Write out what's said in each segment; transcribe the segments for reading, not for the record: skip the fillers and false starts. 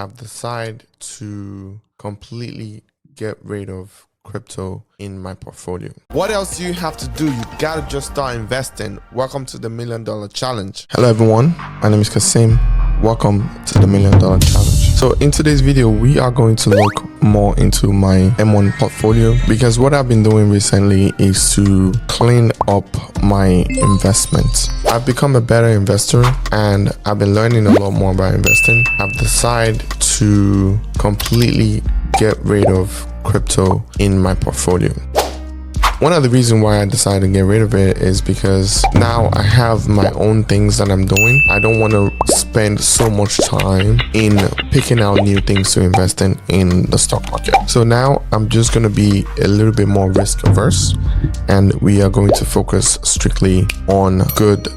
I've decided to completely get rid of crypto in my portfolio. What else do you have to do? You gotta just start investing. Welcome to the $1 Million Challenge. Hello everyone, my name is Kaseem. Welcome to the $1 Million Challenge. So in today's video, we are going to look more into my M1 portfolio, because what I've been doing recently is to clean up my investments. I've become a better investor and I've been learning a lot more about investing. I've decided to completely get rid of crypto in my portfolio. One of the reasons why I decided to get rid of it is because now I have my own things that I'm doing. I don't want to spend so much time in picking out new things to invest in the stock market. So now I'm just going to be a little bit more risk averse, and we are going to focus strictly on good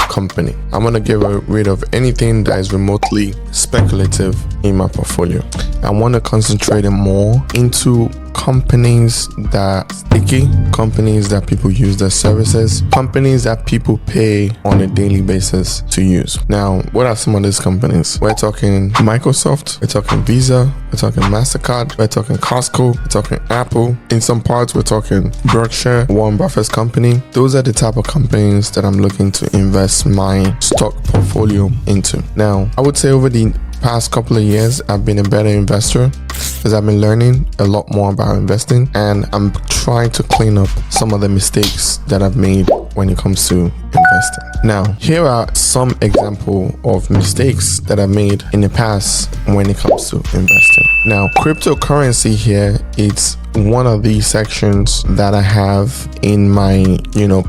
company. I'm going to get rid of anything that is remotely speculative in my portfolio. I want to concentrate more into companies that sticky, companies that people use their services, companies that people pay on a daily basis to use. Now, what are some of these companies? We're talking Microsoft, we're talking Visa, we're talking MasterCard, we're talking Costco, we're talking Apple. In some parts, we're talking Berkshire, Warren Buffett's company. Those are the type of companies that I'm looking to invest my stock portfolio into. Now, I would say over the past couple of years, I've been a better investor because I've been learning a lot more about investing, and I'm trying to clean up some of the mistakes that I've made when it comes to investing. Now, here are some examples of mistakes that I've made in the past when it comes to investing. Now, cryptocurrency here, it's one of these sections that I have in my,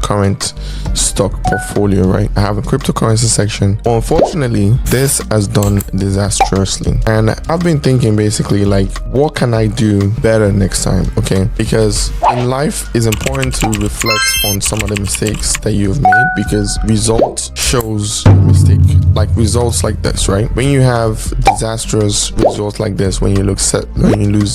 current stock portfolio, right? I have a cryptocurrency section. Unfortunately, this has done disastrously. And I've been thinking basically like, what can I do better next time? Okay. Because in life, it's important to reflect on some of the mistakes that you've made, because results shows mistake. Like results like this, right? When you have disastrous results like this, when you lose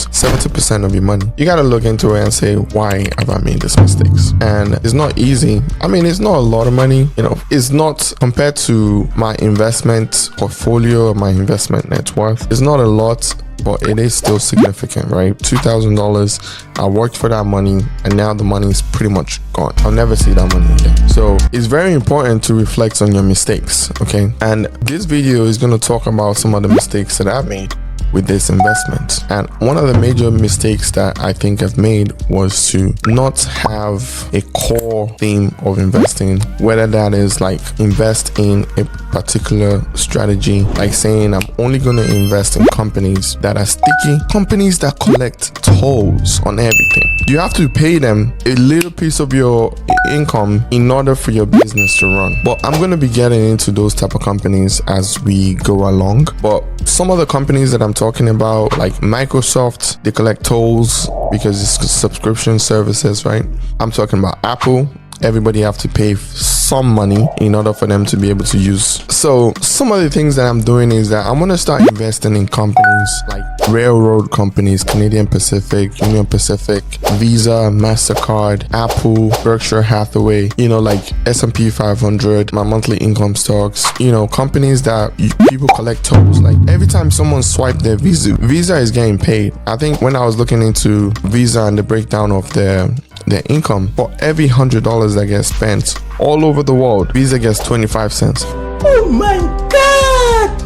70% of your money, you got to look into it and say, why have I made these mistakes? And it's not easy. I mean, it's not a lot of money, it's not, compared to my investment portfolio, my investment net worth, it's not a lot, but it is still significant, right? $2,000. I worked for that money, and now the money is pretty much gone. I'll never see that money again. So it's very important to reflect on your mistakes, okay? And this video is going to talk about some of the mistakes that I've made with this investment. And one of the major mistakes that I think I've made was to not have a core theme of investing, whether that is like invest in a particular strategy, like saying I'm only going to invest in companies that are sticky, companies that collect tolls on everything. You have to pay them a little piece of your income in order for your business to run. But I'm going to be getting into those type of companies as we go along. But some of the companies that I'm talking about, like Microsoft, they collect tolls because it's subscription services, right? I'm talking about Apple. Everybody have to pay some money in order for them to be able to use. So some of the things that I'm doing is that I'm going to start investing in companies like railroad companies, Canadian Pacific, Union Pacific, Visa, MasterCard, Apple, Berkshire Hathaway, like S&P 500, my monthly income stocks, companies that people collect tolls. Like every time someone swipe their Visa is getting paid. I think when I was looking into Visa and the breakdown of their income, for every $100 that gets spent all over the world, Visa gets 25 cents. Oh my God!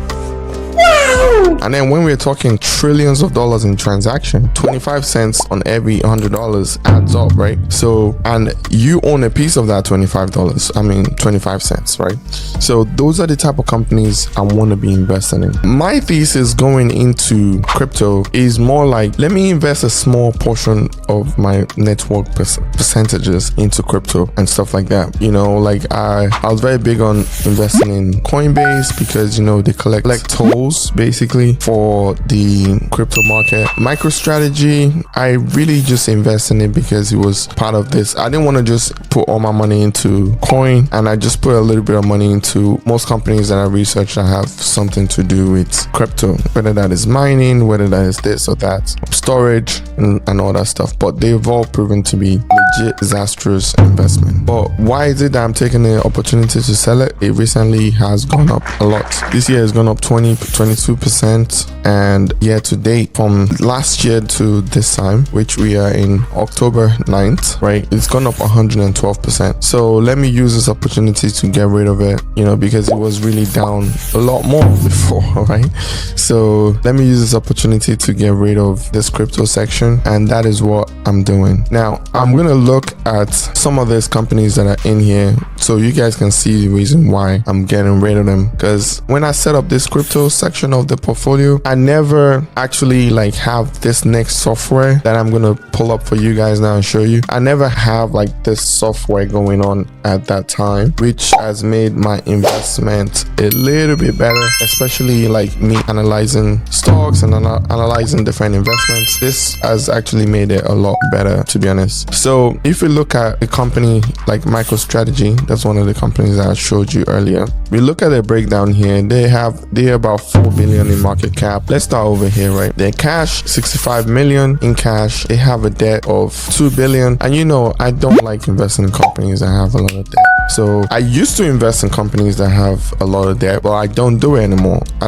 Wow! And then when we're talking trillions of dollars in transaction, 25 cents on every $100 adds up, right? So, and you own a piece of that $25, 25 cents, right? So those are the type of companies I want to be investing in. My thesis going into crypto is more like, let me invest a small portion of my network percentages into crypto and stuff like that. Like I was very big on investing in Coinbase because, they collect tolls basically. specifically for the crypto market. MicroStrategy, I really just invest in it because it was part of this. I didn't want to just put all my money into coin, and I just put a little bit of money into most companies that I researched that have something to do with crypto, whether that is mining, whether that is this or that, storage and all that stuff. But they've all proven to be legit disastrous investment. But why is it that I'm taking the opportunity to sell it? It recently has gone up a lot. This year has gone up 22%, and year to date from last year to this time, which we are in October 9th, right? It's gone up 112%. So let me use this opportunity to get rid of it, because it was really down a lot more before, right? So let me use this opportunity to get rid of this crypto section, and that is what I'm doing. Now, I'm going to look at some of these companies that are in here so you guys can see the reason why I'm getting rid of them. Because when I set up this crypto section of the portfolio, I never actually have this next software that I'm going to pull up for you guys now and show you. I never have this software going on at that time, which has made my investment a little bit better, especially me analyzing stocks and analyzing different investments. This has actually made it a lot better, to be honest. So if we look at a company like MicroStrategy, that's one of the companies that I showed you earlier. We look at the breakdown here. They're about 4 billion in market cap. Let's start over here, right? Their cash, 65 million in cash. They have a debt of 2 billion. And I don't like investing in companies that have a lot of debt. So I used to invest in companies that have a lot of debt, but I don't do it anymore. I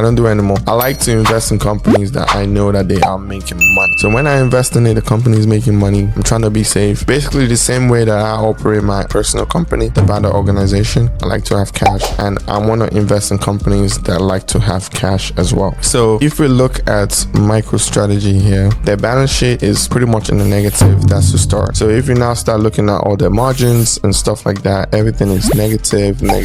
like to invest in companies that I know that they are making money. So when I invest in it, the company is making money. I'm trying to be safe. Basically the same way that I operate my personal company, the Bada organization. I like to have cash, and I want to invest in companies that like to have cash as well. So if we look at MicroStrategy here, their balance sheet is pretty much in the negative. That's to start. So if you now start looking at all their margins and stuff like that, everything is negative. They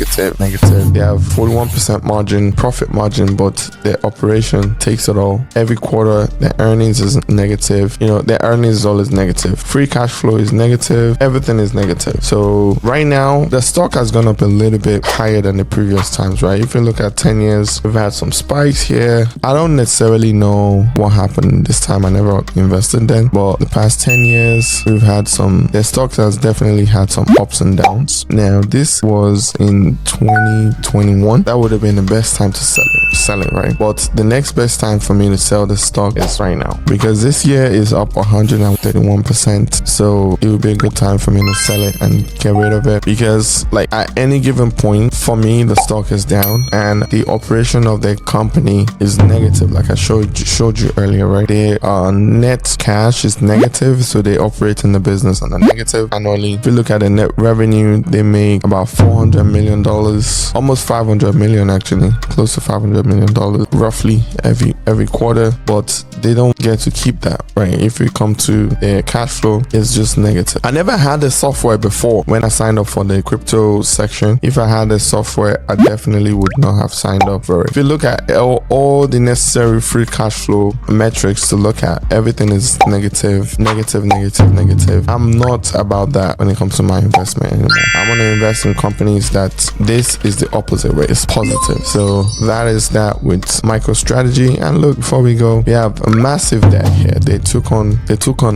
have 41% profit margin, but their operation takes it all. Every quarter, their earnings is negative. Their earnings is always negative. Free cash flow is negative. Everything is negative. So right now, the stock has gone up a little bit higher than the previous times, right? If you look at 10 years, we've had some spikes here. I don't necessarily know what happened this time. I never invested then, but the past 10 years, we've had the stock has definitely had some ups and downs. Now, this was in 2021. That would have been the best time to sell it, right? But the next best time for me to sell this stock is right now, because this year is up 131%. So it would be a good time for me to sell it and get rid of it, because at any given point for me, the stock is down and the operation of the company is negative. Like I showed you earlier, right? Their net cash is negative, so they operate in the business on a negative annually. If you look at the net revenue, they make about $400 million, almost 500 million, actually close to $500 million roughly every quarter, but they don't get to keep that, right? If we come to their cash flow, it's just negative. I never had the software before when I signed up for the crypto section. If I had the software, I definitely would not have signed up for it. If you look at all the necessary free cash flow metrics to look at, everything is negative. I'm not about that when it comes to my investment anymore. I want to invest in companies that this is the opposite way. It's positive. So that is that with MicroStrategy. And look, before we go, we have a massive debt here. They took on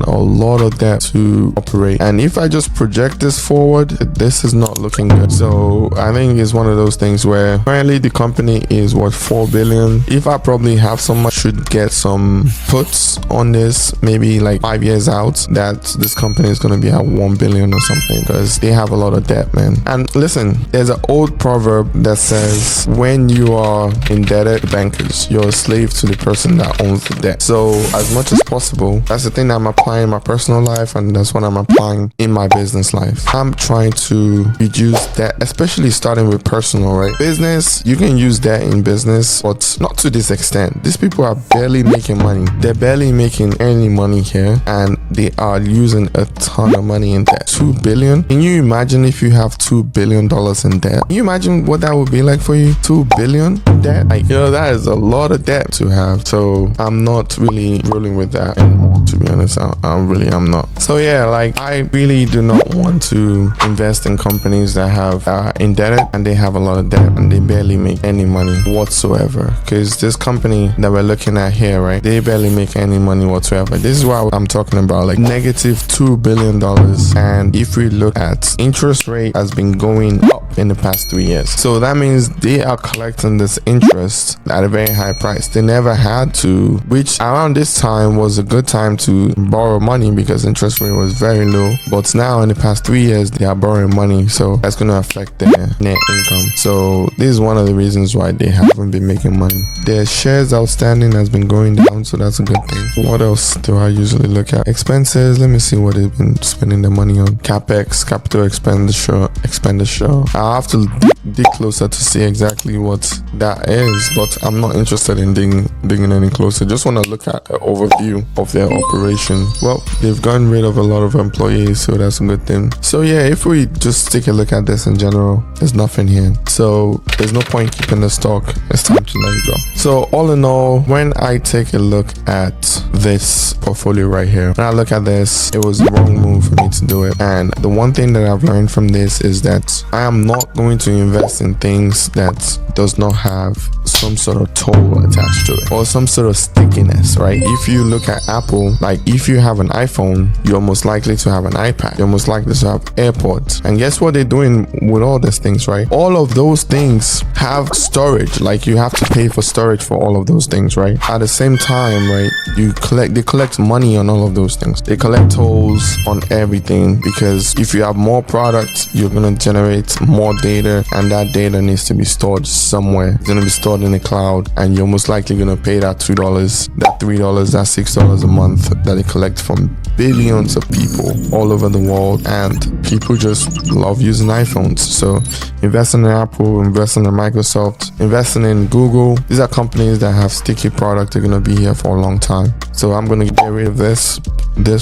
a lot of debt to operate. And if I just project this forward, this is not looking good. So I think it's one of those things where currently the company is worth 4 billion. If I probably have some, I should get some puts on this, maybe 5 years out, that this company is going to be at 1 billion or something, because they have a lot of debt, man. And listen, there's an old proverb that says, when you are indebted to bankers, you're a slave to the person that owns the debt. So as much as possible, that's the thing that I'm applying in my personal life, and that's what I'm applying in my business life. I'm trying to reduce debt, especially starting with personal, right? Business, you can use debt in business, but not to this extent. These people are barely making money. They're barely making any money here, and they are using a ton of money in debt. 2 billion. Can you imagine if you have $2 billion in debt? Can you imagine what that would be like for you? 2 billion in debt? That is a lot of debt to have. So I'm not really rolling with that anymore. to be honest. I'm not. So yeah, like I really do not want to invest in companies that have indebted and they have a lot of debt and they barely make any money whatsoever. Because this company that we're looking at here, right, they barely make any money whatsoever. This is why I'm talking about, like negative $2 billion. And if we look at interest rate has been going up in the past 3 years, so that means they are collecting this interest at a very high price. They never had to, which around this time was a good time to borrow money because interest rate was very low. But now in the past 3 years they are borrowing money, so that's going to affect their net income. So this is one of the reasons why they haven't been making money. Their shares outstanding has been going down, so that's a good thing. What else do I usually look at? Expenses. Let me see what they've been spending their money on. Capex, capital expenditure. I have to dig closer to see exactly what that is, but I'm not interested in digging any closer. Just want to look at an overview of their operation. Well, they've gotten rid of a lot of employees, so that's a good thing. So yeah, if we just take a look at this in general, there's nothing here, so there's no point keeping the stock. It's time to let it go. So all in all, when I take a look at this portfolio right here, when I look at this, it was the wrong move for me to do it. And the one thing that I've learned from this is that I am not going to invest in things that does not have some sort of toll attached to it or some sort of stickiness, right? If you look at Apple, like if you have an iPhone, you're most likely to have an iPad, you're most likely to have AirPods. And guess what they're doing with all these things, right? All of those things have storage. Like you have to pay for storage for all of those things, right? At the same time, right, they collect money on all of those things. They collect tolls on everything, because if you have more products, you're going to generate more data, and that data needs to be stored somewhere. It's going to be stored in the cloud, and you're most likely going to pay that $2, that $3, that $6 a month that they collect from billions of people all over the world. And people just love using iPhones. So investing in Apple, investing in Microsoft, investing in Google, these are companies that have sticky product. They're going to be here for a long time. So I'm going to get rid of this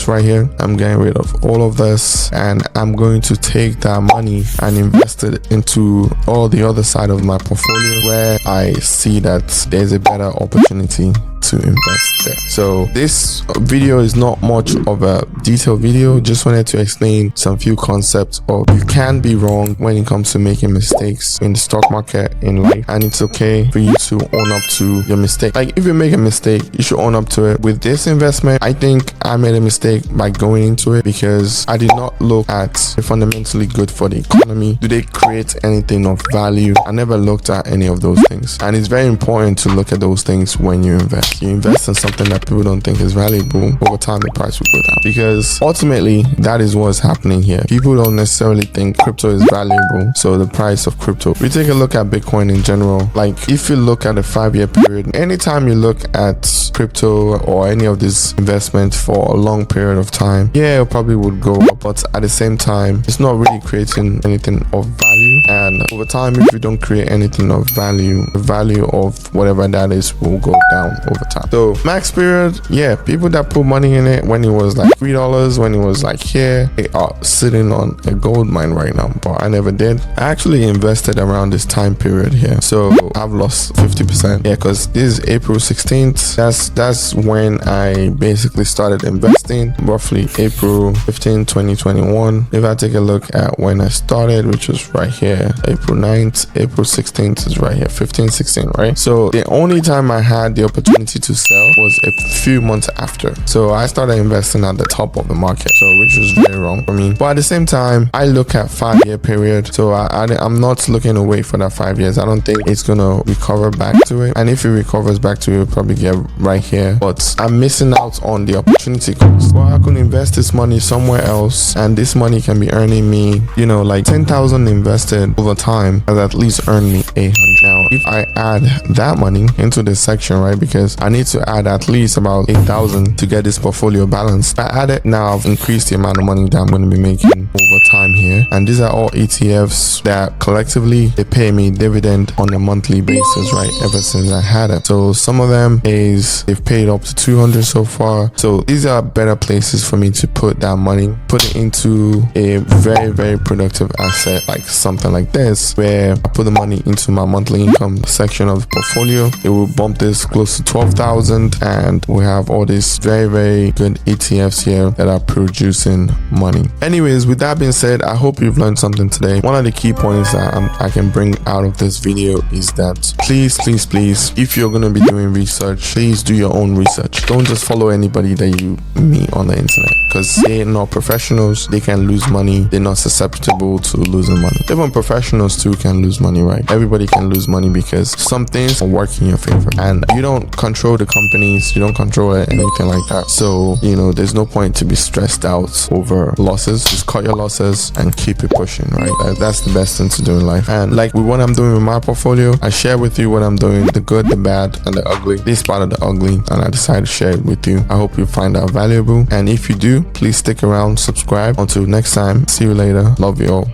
right here. I'm getting rid of all of this, and I'm going to take that money and invest it into all the other side of my portfolio where I see that there's a better opportunity to invest there. So this video is not much of a detailed video, just wanted to explain some few concepts of you can be wrong when it comes to making mistakes in the stock market, in life, and it's okay for you to own up to your mistake. Like if you make a mistake, you should own up to it. With this investment, I think I made a mistake by going into it because I did not look at fundamentally good for the economy. Do they create anything of value? I never looked at any of those things, and it's very important to look at those things when you invest. You invest in something that people don't think is valuable, over time the price will go down, because ultimately that is what's happening here. People don't necessarily think crypto is valuable, so the price of crypto. We take a look at Bitcoin in general. Like if you look at a 5-year period, anytime you look at crypto or any of these investments for a long period of time, yeah, it probably would go up, but at the same time it's not really creating anything of value. And over time, if you don't create anything of value, the value of whatever that is will go down over time. So max period, yeah, people that put money in it when it was like $3, when it was like here, they are sitting on a gold mine right now, but I never did. I actually invested around this time period here, so I've lost 50%. Yeah, because this is April 16th. That's when I basically started investing, roughly April 15, 2021. If I take a look at when I started, which was right here, April 9th, April 16th is right here, 15, 16, right? So the only time I had the opportunity to sell was a few months after. So I started investing at the top of the market, so which was very wrong for me. But at the same time, I look at 5-year period, so I'm not looking to wait for that 5 years. I don't think it's gonna recover back to it, and if it recovers back to it, it'll probably get right here. But I'm missing out on the opportunity cost. Well, I could invest this money somewhere else, and this money can be earning me, you know, like 10,000 invested over time has at least earned me 800. Now if I add that money into this section, right, because I need to add at least about 8,000 to get this portfolio balanced. I add it now, I've increased the amount of money that I'm going to be making over time here. And these are all ETFs that collectively they pay me dividend on a monthly basis, right, ever since I had it. So some of them is they've paid up to 200 so far. So these are better places for me to put that money, put it into a very, very productive asset like something like this, where I put the money into my monthly income section of the portfolio. It will bump this close to 1200 12,000, and we have all these very good ETFs here that are producing money. Anyways, with that being said, I hope you've learned something today. One of the key points that I can bring out of this video is that please, if you're going to be doing research, please do your own research. Don't just follow anybody that you meet on the internet, because they're not professionals. They can lose money. They're not susceptible to losing money. Even professionals too can lose money, right? Everybody can lose money because some things work in your favor, and you don't control the companies, you don't control it, anything like that. So, you know, there's no point to be stressed out over losses. Just cut your losses and keep it pushing, right? That's the best thing to do in life. And like with what I'm doing with my portfolio, I share with you what I'm doing, the good, the bad, and the ugly. This part of the ugly, and I decided to share it with you. I hope you find that valuable, and if you do, please stick around, subscribe. Until next time, see you later. Love you all.